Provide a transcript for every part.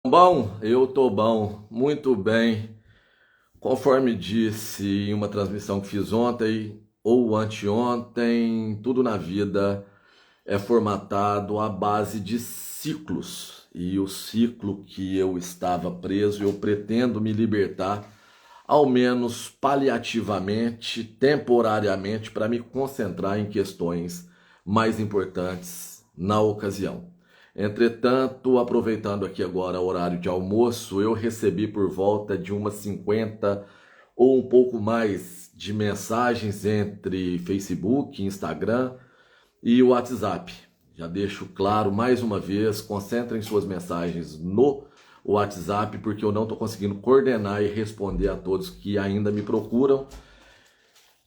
Bom, eu tô bom, muito bem. Conforme disse em uma transmissão que fiz ontem ou anteontem, tudo na vida é formatado à base de ciclos. E o ciclo que eu estava preso, eu pretendo me libertar, ao menos paliativamente, temporariamente, para me concentrar em questões mais importantes na ocasião. Entretanto, aproveitando aqui agora o horário de almoço, eu recebi por volta de umas 50 ou um pouco mais de mensagens entre Facebook, Instagram e WhatsApp. Já deixo claro mais uma vez, concentrem suas mensagens no WhatsApp, porque eu não estou conseguindo coordenar e responder a todos que ainda me procuram,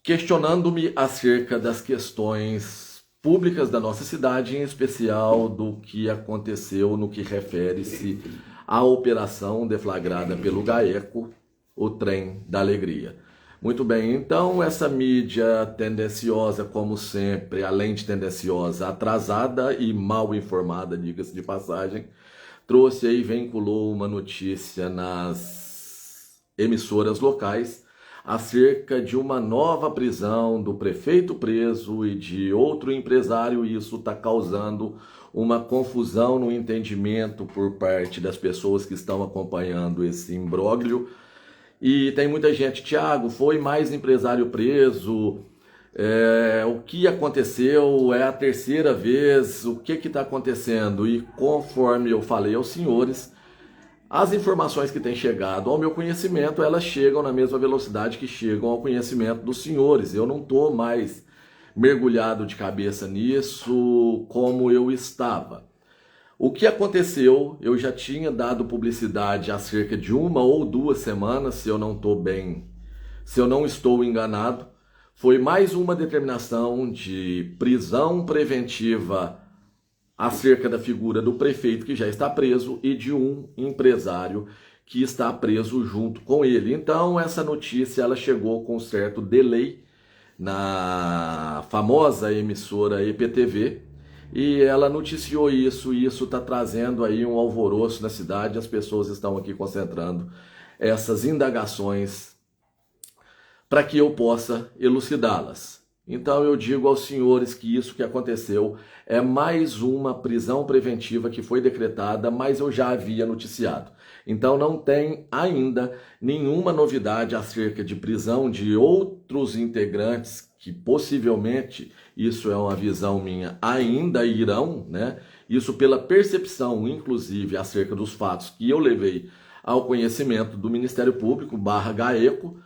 questionando-me acerca das questões públicas da nossa cidade, em especial do que aconteceu no que refere-se à operação deflagrada pelo GAECO, o Trem da Alegria. Muito bem, então essa mídia tendenciosa, como sempre, além de tendenciosa, atrasada e mal informada, diga-se de passagem, trouxe aí, vinculou uma notícia nas emissoras locais acerca de uma nova prisão do prefeito preso e de outro empresário, e isso está causando uma confusão no entendimento por parte das pessoas que estão acompanhando esse imbróglio. E tem muita gente, Thiago, foi mais empresário preso, o que aconteceu, é a terceira vez, o que está acontecendo? E conforme eu falei aos senhores, as informações que têm chegado ao meu conhecimento, elas chegam na mesma velocidade que chegam ao conhecimento dos senhores. Eu não estou mais mergulhado de cabeça nisso como eu estava. O que aconteceu, eu já tinha dado publicidade há cerca de uma ou duas semanas, se eu não estou bem, se eu não estou enganado, foi mais uma determinação de prisão preventiva acerca da figura do prefeito que já está preso e de um empresário que está preso junto com ele. Então essa notícia ela chegou com um certo delay na famosa emissora EPTV e ela noticiou isso, e isso está trazendo aí um alvoroço na cidade. As pessoas estão aqui concentrando essas indagações para que eu possa elucidá-las. Então eu digo aos senhores que isso que aconteceu é mais uma prisão preventiva que foi decretada, mas eu já havia noticiado. Então não tem ainda nenhuma novidade acerca de prisão de outros integrantes que possivelmente, isso é uma visão minha, ainda irão, né? Isso pela percepção, inclusive, acerca dos fatos que eu levei ao conhecimento do Ministério Público / GAECO,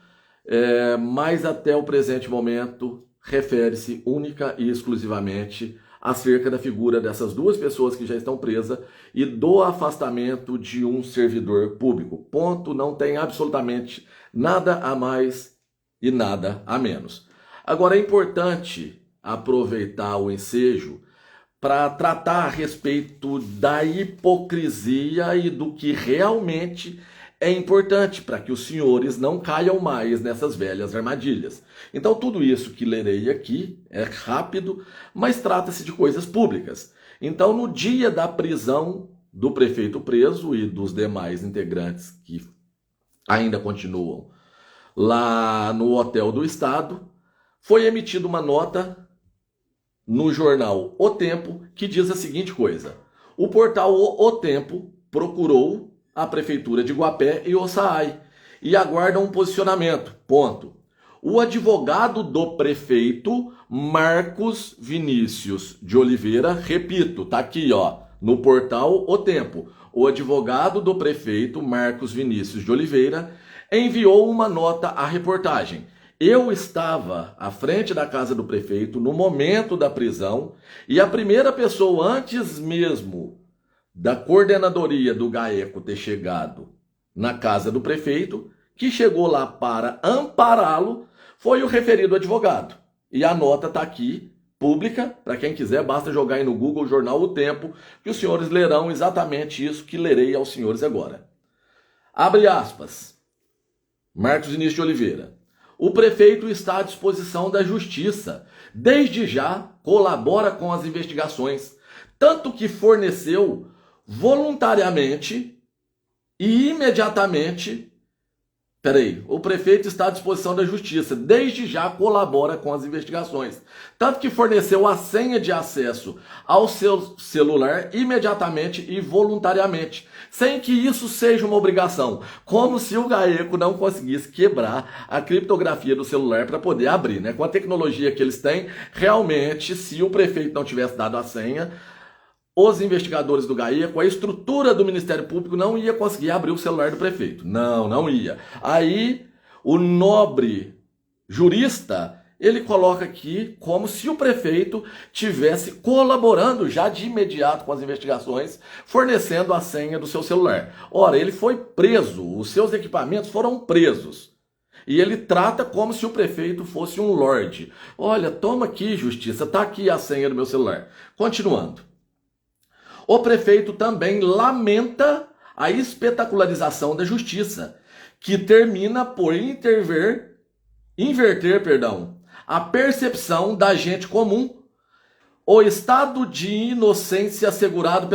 mas até o presente momento refere-se única e exclusivamente acerca da figura dessas duas pessoas que já estão presas e do afastamento de um servidor público. Ponto, não tem absolutamente nada a mais e nada a menos. Agora é importante aproveitar o ensejo para tratar a respeito da hipocrisia e do que realmente é importante para que os senhores não caiam mais nessas velhas armadilhas. Então tudo isso que lerei aqui é rápido, mas trata-se de coisas públicas. Então no dia da prisão do prefeito preso e dos demais integrantes que ainda continuam lá no Hotel do Estado, foi emitida uma nota no jornal O Tempo que diz a seguinte coisa: o portal O Tempo procurou a Prefeitura de Guapé e Ossaai e aguardam um posicionamento. Ponto. O advogado do prefeito, Marcos Vinícius de Oliveira, repito, tá aqui ó, no portal O Tempo. O advogado do prefeito, Marcos Vinícius de Oliveira, enviou uma nota à reportagem. Eu estava à frente da casa do prefeito no momento da prisão e a primeira pessoa, antes mesmo da coordenadoria do GAECO ter chegado na casa do prefeito, que chegou lá para ampará-lo, foi o referido advogado. E a nota está aqui, pública, para quem quiser, basta jogar aí no Google o jornal O Tempo, que os senhores lerão exatamente isso que lerei aos senhores agora. Abre aspas. Marcos Vinícius de Oliveira. O prefeito está à disposição da justiça. Desde já colabora com as investigações, tanto que forneceu voluntariamente e imediatamente, o prefeito está à disposição da justiça, desde já colabora com as investigações. Tanto que forneceu a senha de acesso ao seu celular imediatamente e voluntariamente, sem que isso seja uma obrigação, como se o GAECO não conseguisse quebrar a criptografia do celular para poder abrir, né? Com a tecnologia que eles têm, realmente, se o prefeito não tivesse dado a senha, os investigadores do GAECO, a estrutura do Ministério Público não ia conseguir abrir o celular do prefeito. Não ia. Aí, o nobre jurista, ele coloca aqui como se o prefeito tivesse colaborando já de imediato com as investigações, fornecendo a senha do seu celular. Ora, ele foi preso, os seus equipamentos foram presos. E ele trata como se o prefeito fosse um lorde. Olha, toma aqui, justiça, tá aqui a senha do meu celular. Continuando. O prefeito também lamenta a espetacularização da justiça, que termina por inverter, a percepção da gente comum, o estado de inocência assegurado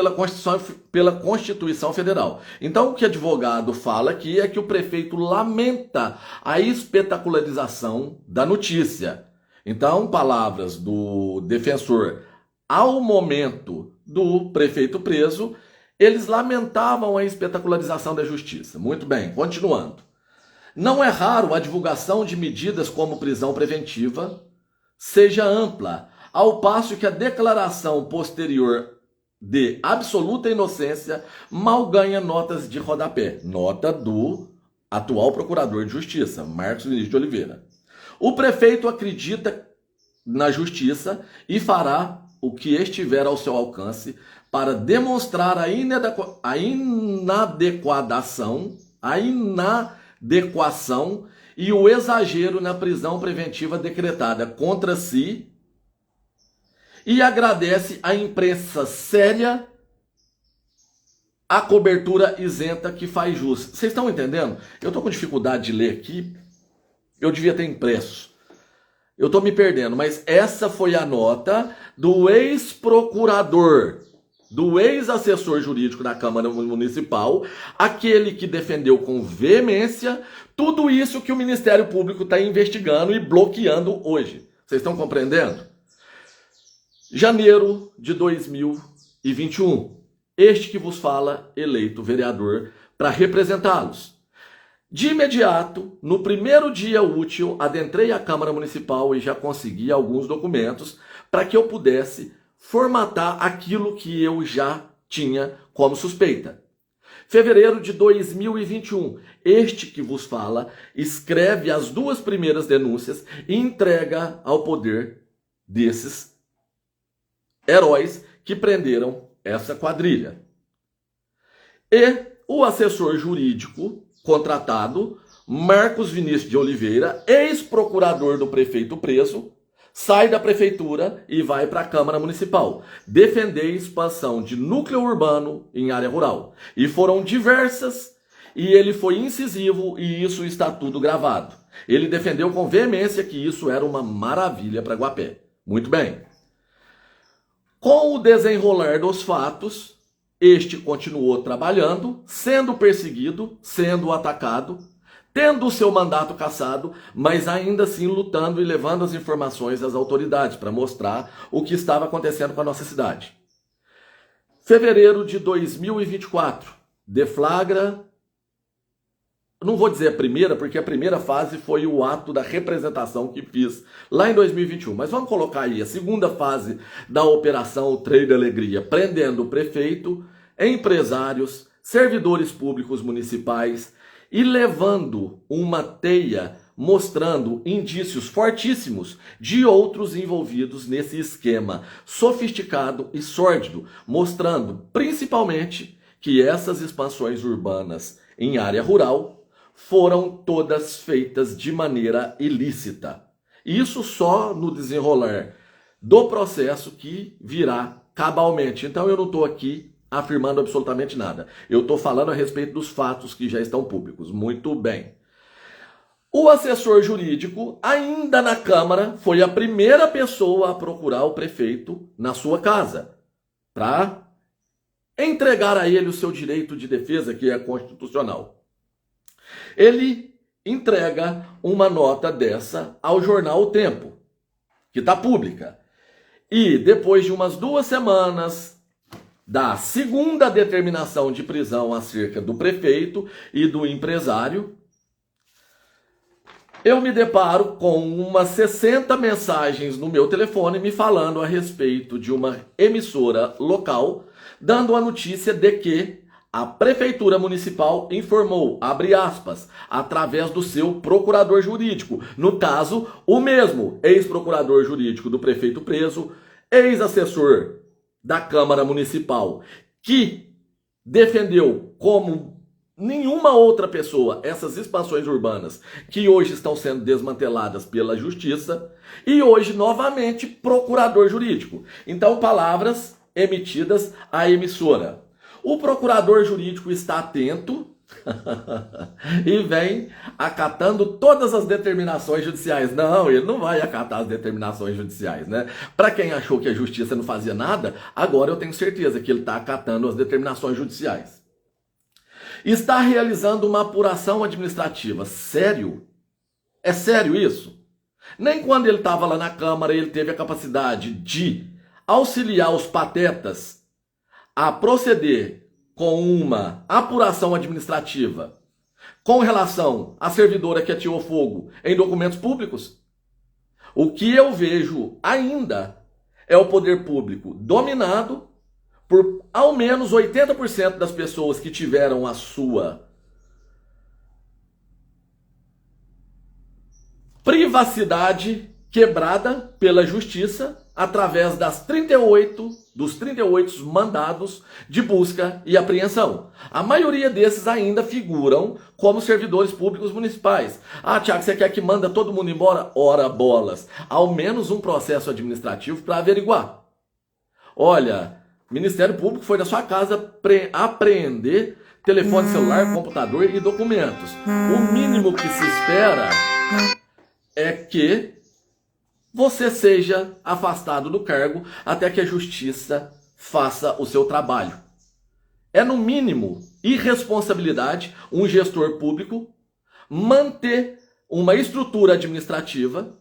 pela Constituição Federal. Então, o que o advogado fala aqui é que o prefeito lamenta a espetacularização da notícia. Então, palavras do defensor ao momento do prefeito preso, eles lamentavam a espetacularização da justiça. Muito bem, continuando. Não é raro a divulgação de medidas como prisão preventiva seja ampla, ao passo que a declaração posterior de absoluta inocência mal ganha notas de rodapé. Nota do atual procurador de justiça, Marcos Vinícius de Oliveira. O prefeito acredita na justiça e fará o que estiver ao seu alcance para demonstrar a inadequação e o exagero na prisão preventiva decretada contra si e agradece à imprensa séria a cobertura isenta que faz jus. Vocês estão entendendo? Eu estou com dificuldade de ler aqui, eu devia ter impresso. Eu estou me perdendo, mas essa foi a nota do ex-procurador, do ex-assessor jurídico da Câmara Municipal, aquele que defendeu com veemência tudo isso que o Ministério Público está investigando e bloqueando hoje. Vocês estão compreendendo? Janeiro de 2021. Este que vos fala, eleito vereador para representá-los. De imediato, no primeiro dia útil, adentrei a Câmara Municipal e já consegui alguns documentos para que eu pudesse formatar aquilo que eu já tinha como suspeita. Fevereiro de 2021, este que vos fala escreve as 2 primeiras denúncias e entrega ao poder desses heróis que prenderam essa quadrilha. E o assessor jurídico contratado, Marcos Vinícius de Oliveira, ex-procurador do prefeito preso, sai da prefeitura e vai para a Câmara Municipal defender a expansão de núcleo urbano em área rural. E foram diversas, e ele foi incisivo, e isso está tudo gravado. Ele defendeu com veemência que isso era uma maravilha para Guapé. Muito bem. Com o desenrolar dos fatos, este continuou trabalhando, sendo perseguido, sendo atacado, tendo o seu mandato cassado, mas ainda assim lutando e levando as informações às autoridades para mostrar o que estava acontecendo com a nossa cidade. Fevereiro de 2024, deflagra, não vou dizer a primeira, porque a primeira fase foi o ato da representação que fiz lá em 2021, mas vamos colocar aí a segunda fase da operação O Trem da Alegria, prendendo o prefeito, empresários, servidores públicos municipais e levando uma teia mostrando indícios fortíssimos de outros envolvidos nesse esquema sofisticado e sórdido, mostrando principalmente que essas expansões urbanas em área rural foram todas feitas de maneira ilícita. Isso só no desenrolar do processo que virá cabalmente. Então eu não estou aqui afirmando absolutamente nada. Eu estou falando a respeito dos fatos que já estão públicos. Muito bem. O assessor jurídico, ainda na Câmara, foi a primeira pessoa a procurar o prefeito na sua casa para entregar a ele o seu direito de defesa, que é constitucional. Ele entrega uma nota dessa ao jornal O Tempo, que está pública. E depois de umas 2 semanas da segunda determinação de prisão acerca do prefeito e do empresário, eu me deparo com umas 60 mensagens no meu telefone me falando a respeito de uma emissora local, dando a notícia de que a Prefeitura Municipal informou, abre aspas, através do seu procurador jurídico, no caso, o mesmo ex-procurador jurídico do prefeito preso, ex-assessor da Câmara Municipal, que defendeu como nenhuma outra pessoa essas expansões urbanas que hoje estão sendo desmanteladas pela Justiça, e hoje, novamente, procurador jurídico. Então, palavras emitidas à emissora. O procurador jurídico está atento e vem acatando todas as determinações judiciais. Não, ele não vai acatar as determinações judiciais, né? Para quem achou que a Justiça não fazia nada, agora eu tenho certeza que ele está acatando as determinações judiciais. Está realizando uma apuração administrativa. Sério? É sério isso? Nem quando ele estava lá na Câmara ele teve a capacidade de auxiliar os patetas a proceder com uma apuração administrativa com relação à servidora que ateou fogo em documentos públicos? O que eu vejo ainda é o poder público dominado por ao menos 80% das pessoas que tiveram a sua privacidade quebrada pela Justiça através dos 38 mandados de busca e apreensão. A maioria desses ainda figuram como servidores públicos municipais. Ah, Tiago, você quer que manda todo mundo embora? Ora bolas. Ao menos um processo administrativo para averiguar. Olha, o Ministério Público foi na sua casa apreender telefone celular, computador e documentos. O mínimo que se espera é que você seja afastado do cargo até que a Justiça faça o seu trabalho. É, no mínimo, irresponsabilidade um gestor público manter uma estrutura administrativa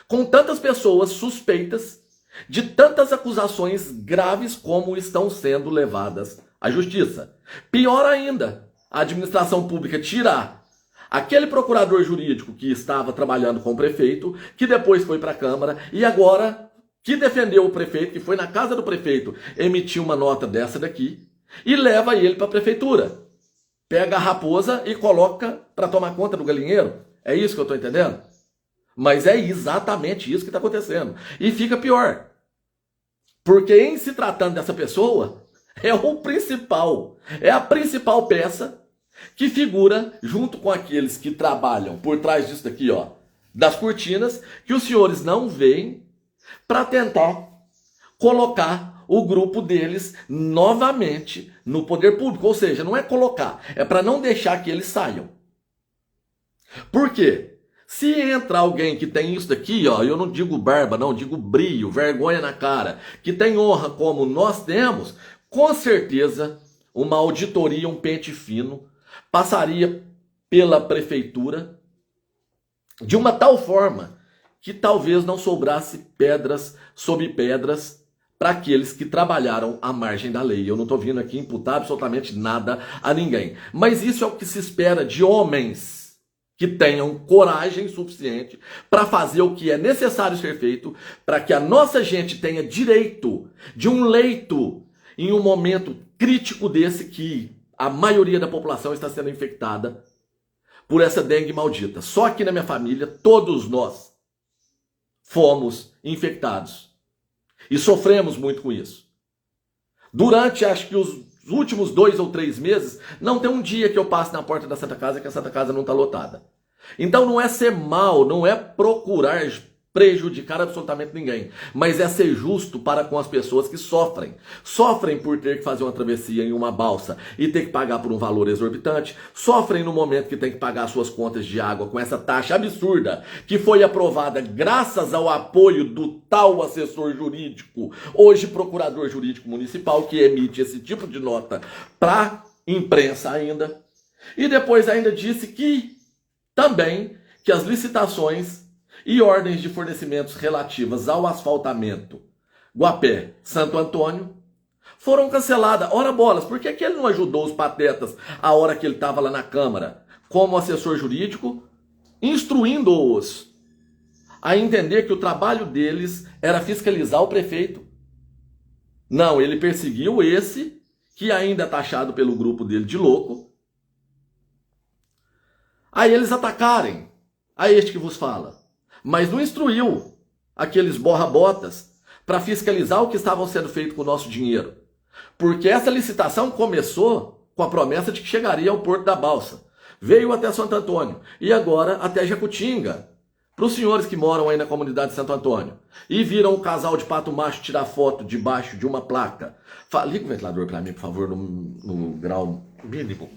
com tantas pessoas suspeitas de tantas acusações graves como estão sendo levadas à Justiça. Pior ainda, a administração pública tirar aquele procurador jurídico que estava trabalhando com o prefeito, que depois foi para a Câmara e agora que defendeu o prefeito, que foi na casa do prefeito, emitiu uma nota dessa daqui e leva ele para a prefeitura. Pega a raposa e coloca para tomar conta do galinheiro. É isso que eu estou entendendo? Mas é exatamente isso que está acontecendo. E fica pior. Porque em se tratando dessa pessoa, é a principal peça que figura junto com aqueles que trabalham por trás disso daqui, ó, das cortinas, que os senhores não veem, para tentar colocar o grupo deles novamente no poder público. Ou seja, não é colocar, é para não deixar que eles saiam. Por quê? Se entra alguém que tem isso daqui, ó, eu não digo barba, não, digo brio, vergonha na cara, que tem honra como nós temos, com certeza uma auditoria, um pente fino, passaria pela prefeitura de uma tal forma que talvez não sobrasse pedras sobre pedras para aqueles que trabalharam à margem da lei. Eu não estou vindo aqui imputar absolutamente nada a ninguém. Mas isso é o que se espera de homens que tenham coragem suficiente para fazer o que é necessário ser feito para que a nossa gente tenha direito de um leito em um momento crítico desse que a maioria da população está sendo infectada por essa dengue maldita. Só aqui na minha família, todos nós fomos infectados. E sofremos muito com isso. Durante, acho que os últimos 2 ou 3 meses, não tem um dia que eu passe na porta da Santa Casa que a Santa Casa não está lotada. Então não é ser mal, não é procurar prejudicar absolutamente ninguém, mas é ser justo para com as pessoas que sofrem. Sofrem por ter que fazer uma travessia em uma balsa e ter que pagar por um valor exorbitante. Sofrem no momento que tem que pagar suas contas de água com essa taxa absurda que foi aprovada graças ao apoio do tal assessor jurídico, hoje procurador jurídico municipal, que emite esse tipo de nota para imprensa ainda. E depois ainda disse que também que as licitações e ordens de fornecimentos relativas ao asfaltamento Guapé, Santo Antônio, foram canceladas. Ora bolas, por que ele não ajudou os patetas a hora que ele estava lá na Câmara, como assessor jurídico, instruindo-os a entender que o trabalho deles era fiscalizar o prefeito? Não, ele perseguiu esse, que ainda é taxado pelo grupo dele de louco, a eles atacarem a este que vos fala. Mas não instruiu aqueles borra-botas para fiscalizar o que estavam sendo feito com o nosso dinheiro. Porque essa licitação começou com a promessa de que chegaria ao Porto da Balsa. Veio até Santo Antônio e agora até Jacutinga. Para os senhores que moram aí na comunidade de Santo Antônio e viram um casal de pato macho tirar foto debaixo de uma placa. Liga o ventilador para mim, por favor, no grau mínimo.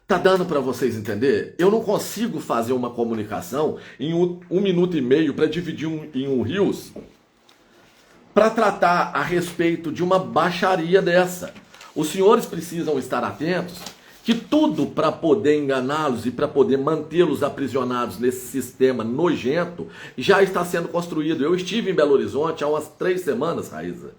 Tá dando para vocês entender? Eu não consigo fazer uma comunicação em um minuto e meio para dividir em um rios para tratar a respeito de uma baixaria dessa. Os senhores precisam estar atentos que tudo para poder enganá-los e para poder mantê-los aprisionados nesse sistema nojento já está sendo construído. Eu estive em Belo Horizonte há umas 3 semanas, Raíza.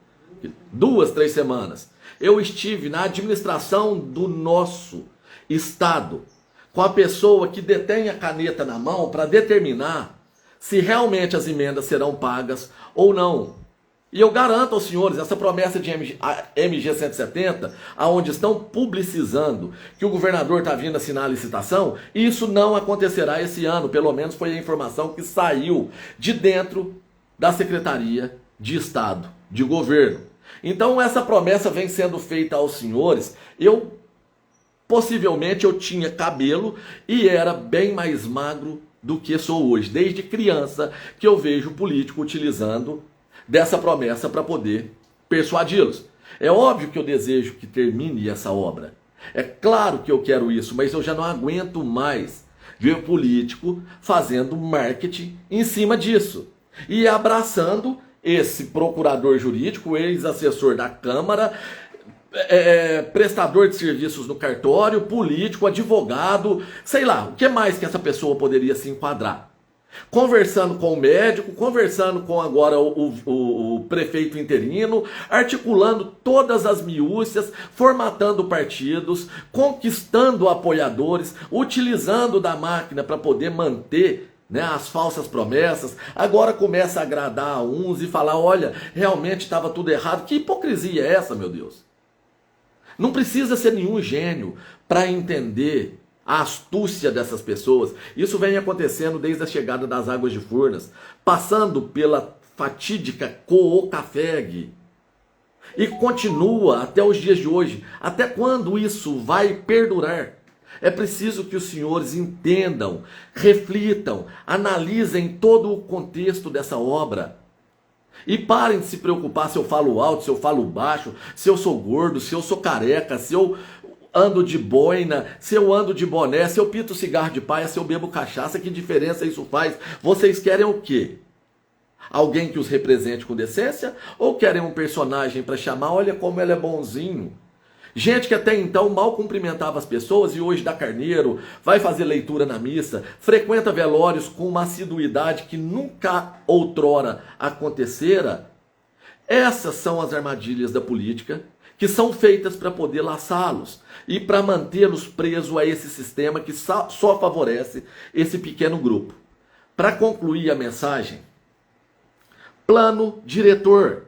2, 3 semanas. Eu estive na administração do nosso Estado, com a pessoa que detém a caneta na mão para determinar se realmente as emendas serão pagas ou não. E eu garanto aos senhores, essa promessa de MG 170, aonde estão publicizando que o governador está vindo assinar a licitação, isso não acontecerá esse ano, pelo menos foi a informação que saiu de dentro da Secretaria de Estado, de Governo. Então essa promessa vem sendo feita aos senhores. Possivelmente eu tinha cabelo e era bem mais magro do que sou hoje. Desde criança que eu vejo político utilizando dessa promessa para poder persuadi-los. É óbvio que eu desejo que termine essa obra. É claro que eu quero isso, mas eu já não aguento mais ver político fazendo marketing em cima disso. E abraçando esse procurador jurídico, ex-assessor da Câmara, prestador de serviços no cartório, político, advogado, sei lá, o que mais que essa pessoa poderia se enquadrar? Conversando com o médico, conversando com agora o prefeito interino, articulando todas as miúcias, formatando partidos, conquistando apoiadores, utilizando da máquina para poder manter, né, as falsas promessas. Agora começa a agradar a uns e falar, olha, realmente estava tudo errado. Que hipocrisia é essa, meu Deus? Não precisa ser nenhum gênio para entender a astúcia dessas pessoas. Isso vem acontecendo desde a chegada das águas de Furnas, passando pela fatídica Coocafeg, e continua até os dias de hoje. Até quando isso vai perdurar? É preciso que os senhores entendam, reflitam, analisem todo o contexto dessa obra. E parem de se preocupar se eu falo alto, se eu falo baixo, se eu sou gordo, se eu sou careca, se eu ando de boina, se eu ando de boné, se eu pito cigarro de paia, se eu bebo cachaça, que diferença isso faz? Vocês querem o quê? Alguém que os represente com decência? Ou querem um personagem para chamar, olha como ele é bonzinho? Gente que até então mal cumprimentava as pessoas e hoje dá carneiro, vai fazer leitura na missa, frequenta velórios com uma assiduidade que nunca outrora acontecera. Essas são as armadilhas da política que são feitas para poder laçá-los e para mantê-los presos a esse sistema que só favorece esse pequeno grupo. Para concluir a mensagem, plano diretor.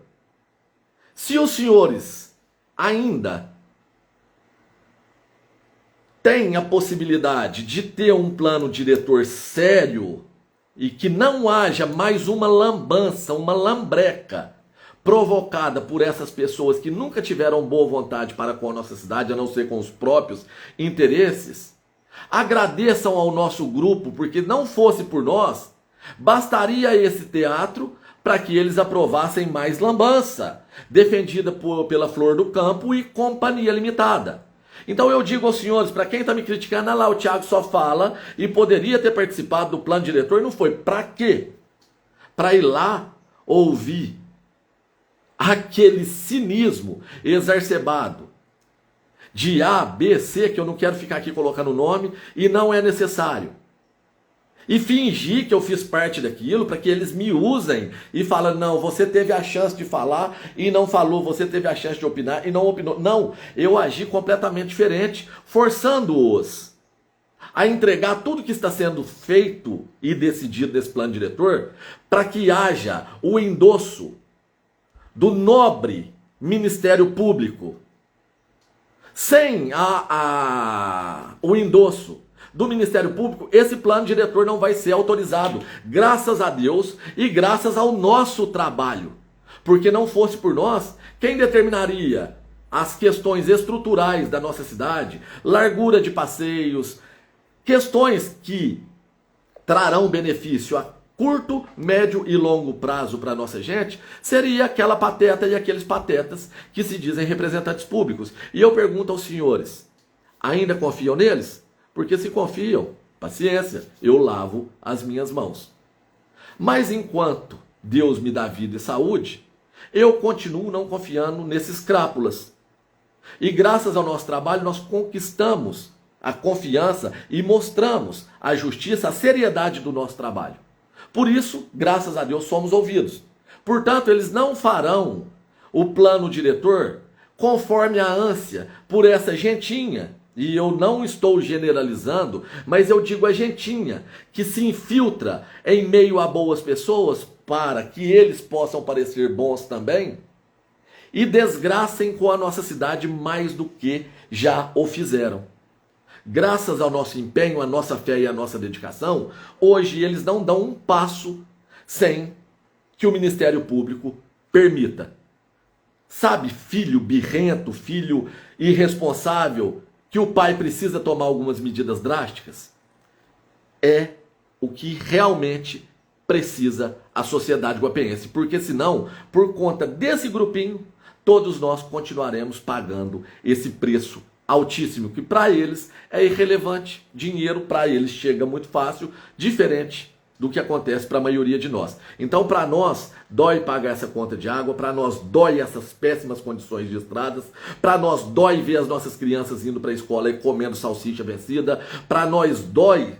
Se os senhores ainda tem a possibilidade de ter um plano diretor sério e que não haja mais uma lambança, uma lambreca provocada por essas pessoas que nunca tiveram boa vontade para com a nossa cidade, a não ser com os próprios interesses, agradeçam ao nosso grupo, porque não fosse por nós, Bastaria esse teatro para que eles aprovassem mais lambança, defendida pela Flor do Campo e Companhia Limitada. Então eu digo aos senhores, para quem está me criticando, lá o Thiago só fala e poderia ter participado do plano diretor, não foi. Para quê? Para ir lá ouvir aquele cinismo exacerbado de A, B, C, que eu não quero ficar aqui colocando o nome, e não é necessário. E fingir que eu fiz parte daquilo para que eles me usem e falam, não, você teve a chance de falar e não falou, você teve a chance de opinar e não opinou. Não, eu agi completamente diferente, forçando-os a entregar tudo que está sendo feito e decidido desse plano diretor para que haja o endosso do nobre Ministério Público. Sem o endosso do Ministério Público, esse plano diretor não vai ser autorizado, graças a Deus e graças ao nosso trabalho. Porque não fosse por nós, quem determinaria as questões estruturais da nossa cidade, largura de passeios, questões que trarão benefício a curto, médio e longo prazo para a nossa gente, seria aquela pateta e aqueles patetas que se dizem representantes públicos. E eu pergunto aos senhores, ainda confiam neles? Porque se confiam, paciência, eu lavo as minhas mãos. Mas enquanto Deus me dá vida e saúde, eu continuo não confiando nesses crápulas. E graças ao nosso trabalho nós conquistamos a confiança e mostramos à justiça a seriedade do nosso trabalho. Por isso, graças a Deus, somos ouvidos. Portanto, eles não farão o plano diretor conforme a ânsia por essa gentinha, e eu não estou generalizando, mas eu digo a gentinha, que se infiltra em meio a boas pessoas para que eles possam parecer bons também, e desgracem com a nossa cidade mais do que já o fizeram. Graças ao nosso empenho, à nossa fé e à nossa dedicação, hoje eles não dão um passo sem que o Ministério Público permita. Sabe, filho birrento, filho irresponsável, que o pai precisa tomar algumas medidas drásticas? É o que realmente precisa a sociedade guapense, porque senão, por conta desse grupinho, todos nós continuaremos pagando esse preço altíssimo, que para eles é irrelevante. Dinheiro para eles chega muito fácil, diferente do que acontece para a maioria de nós. Então, para nós, dói pagar essa conta de água, para nós dói essas péssimas condições de estradas, para nós dói ver as nossas crianças indo para a escola e comendo salsicha vencida, para nós dói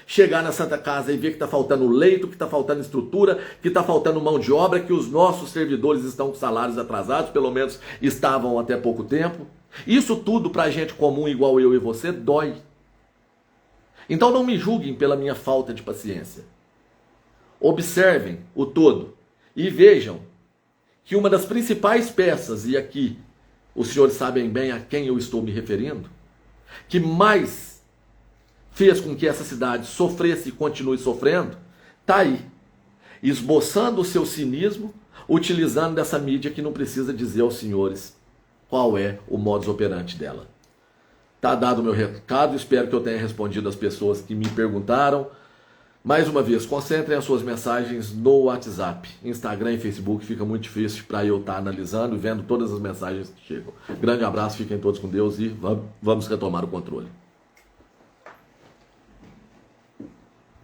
chegar na Santa Casa e ver que está faltando leito, que está faltando estrutura, que está faltando mão de obra, que os nossos servidores estão com salários atrasados, pelo menos estavam até pouco tempo. Isso tudo para gente comum igual eu e você dói. Então não me julguem pela minha falta de paciência. Observem o todo e vejam que uma das principais peças, e aqui os senhores sabem bem a quem eu estou me referindo, que mais fez com que essa cidade sofresse e continue sofrendo, está aí, esboçando o seu cinismo, utilizando dessa mídia que não precisa dizer aos senhores qual é o modus operandi dela. Tá dado o meu recado, espero que eu tenha respondido as pessoas que me perguntaram. Mais uma vez, concentrem as suas mensagens no WhatsApp, Instagram e Facebook, fica muito difícil para eu estar analisando e vendo todas as mensagens que chegam. Grande abraço, fiquem todos com Deus e vamos retomar o controle.